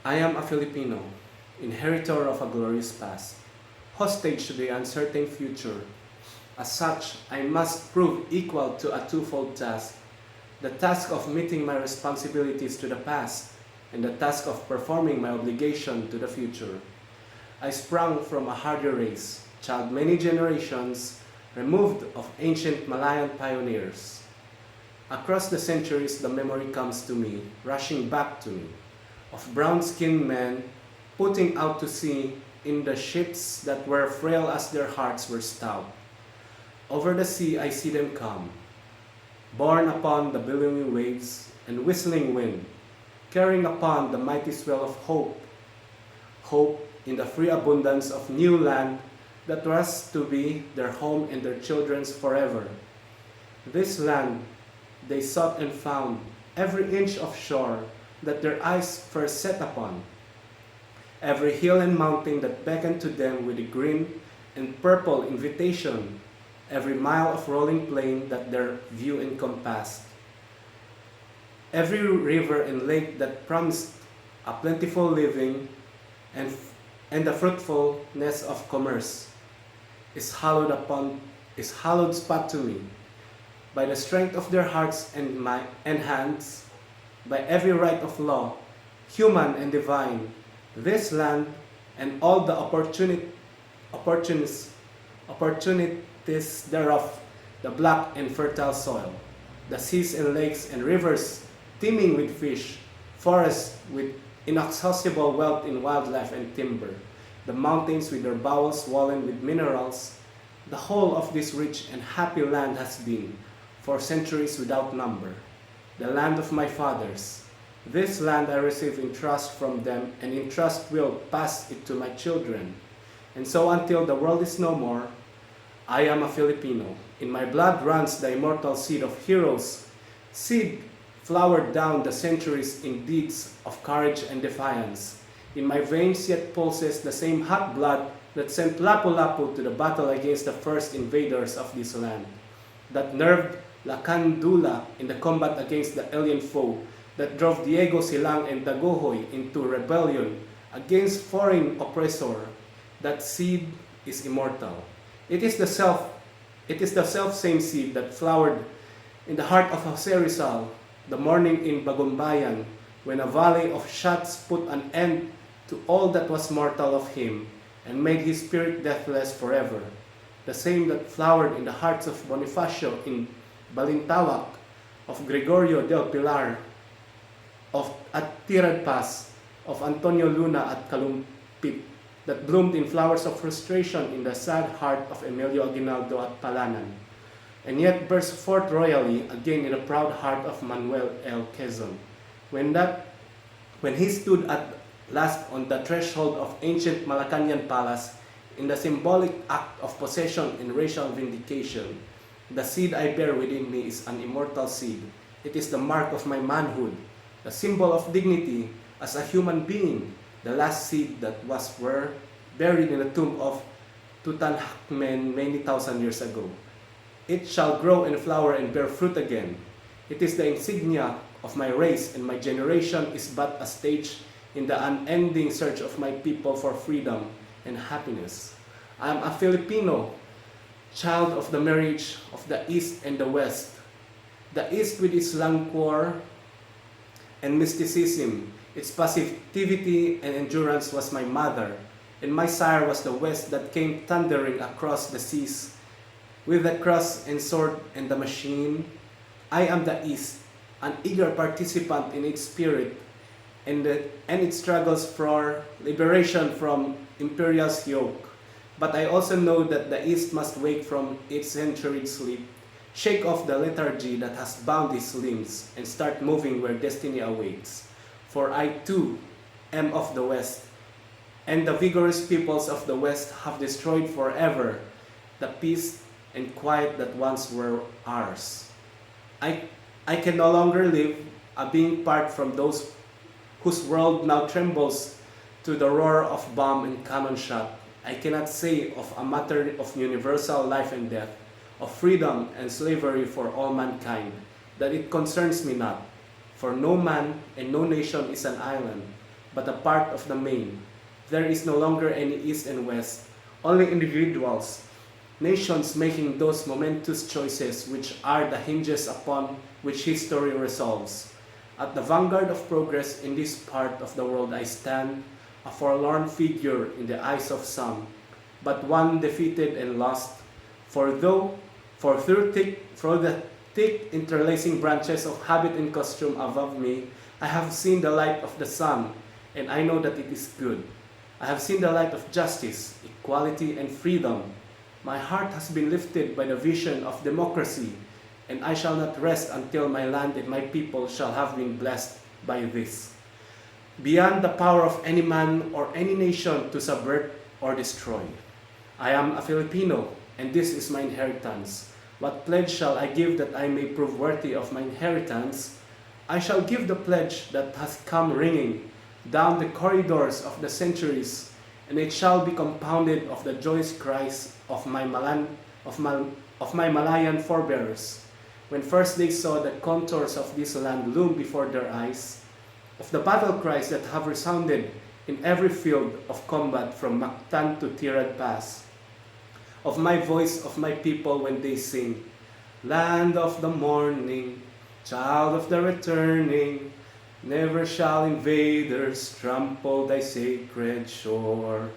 I am a Filipino, inheritor of a glorious past, hostage to the uncertain future. As such, I must prove equal to a twofold task: the task of meeting my responsibilities to the past, and the task of performing my obligation to the future. I sprung from a hardy race, child many generations, removed of ancient Malayan pioneers. Across the centuries, the memory comes to me, rushing back to me, of brown-skinned men putting out to sea in the ships that were frail as their hearts were stout. Over the sea I see them come, borne upon the billowing waves and whistling wind, carrying upon the mighty swell of hope, hope in the free abundance of new land that was to be their home and their children's forever. This land they sought and found, every inch of shore that their eyes first set upon, every hill and mountain that beckoned to them with a green and purple invitation, every mile of rolling plain that their view encompassed, every river and lake that promised a plentiful living and the fruitfulness of commerce, is hallowed spot to me, by the strength of their hearts and hands, by every right of law, human and divine. This land and all the opportunities thereof, the black and fertile soil, the seas and lakes and rivers teeming with fish, forests with inexhaustible wealth in wildlife and timber, the mountains with their bowels swollen with minerals. The whole of this rich and happy land has been, for centuries without number, the land of my fathers. This land I receive in trust from them, and in trust will pass it to my children. And so until the world is no more, I am a Filipino. In my blood runs the immortal seed of heroes, seed flowered down the centuries in deeds of courage and defiance. In my veins yet pulses the same hot blood that sent Lapu-Lapu to the battle against the first invaders of this land, that nerved Lacandula in the combat against the alien foe, that drove Diego Silang and Dagohoy into rebellion against foreign oppressor. That seed is immortal. It is the self same seed that flowered in the heart of Jose Rizal, the morning in Bagumbayan, when a volley of shots put an end to all that was mortal of him, and made his spirit deathless forever. The same that flowered in the hearts of Bonifacio in Balintawak, of Gregorio del Pilar, at Tirad Pass, of Antonio Luna at Kalumpit, that bloomed in flowers of frustration in the sad heart of Emilio Aguinaldo at Palanan, and yet burst forth royally again in the proud heart of Manuel L. Quezon, when he stood at last on the threshold of ancient Malacañang Palace in the symbolic act of possession and racial vindication. The seed I bear within me is an immortal seed. It is the mark of my manhood, the symbol of dignity as a human being, the last seed that was buried in the tomb of Tutankhamen many thousand years ago. It shall grow and flower and bear fruit again. It is the insignia of my race, and my generation is but a stage in the unending search of my people for freedom and happiness. I am a Filipino, child of the marriage of the East and the West. The East with its languor and mysticism, its passivity and endurance was my mother, and my sire was the West that came thundering across the seas with the cross and sword and the machine. I am the East, an eager participant in its spirit and its struggles for liberation from imperial's yoke. But I also know that the East must wake from its centuried sleep, shake off the lethargy that has bound its limbs, and start moving where destiny awaits. For I too am of the West, and the vigorous peoples of the West have destroyed forever the peace and quiet that once were ours. I can no longer live a being part from those whose world now trembles to the roar of bomb and cannon shot. I cannot say of a matter of universal life and death, of freedom and slavery for all mankind, that it concerns me not. For no man and no nation is an island, but a part of the main. There is no longer any East and West, only individuals, nations making those momentous choices which are the hinges upon which history resolves. At the vanguard of progress in this part of the world I stand, a forlorn figure in the eyes of some, but one defeated and lost. For through the thick interlacing branches of habit and costume above me, I have seen the light of the sun, and I know that it is good. I have seen the light of justice, equality, and freedom. My heart has been lifted by the vision of democracy, and I shall not rest until my land and my people shall have been blessed by this. Beyond the power of any man or any nation to subvert or destroy. I am a Filipino, and this is my inheritance. What pledge shall I give that I may prove worthy of my inheritance? I shall give the pledge that has come ringing down the corridors of the centuries, and it shall be compounded of the joyous cries of my Malayan forebears, when first they saw the contours of this land loom before their eyes, of the battle cries that have resounded in every field of combat from Mactan to Tirad Pass, of my voice of my people when they sing, Land of the morning, child of the returning, never shall invaders trample thy sacred shore.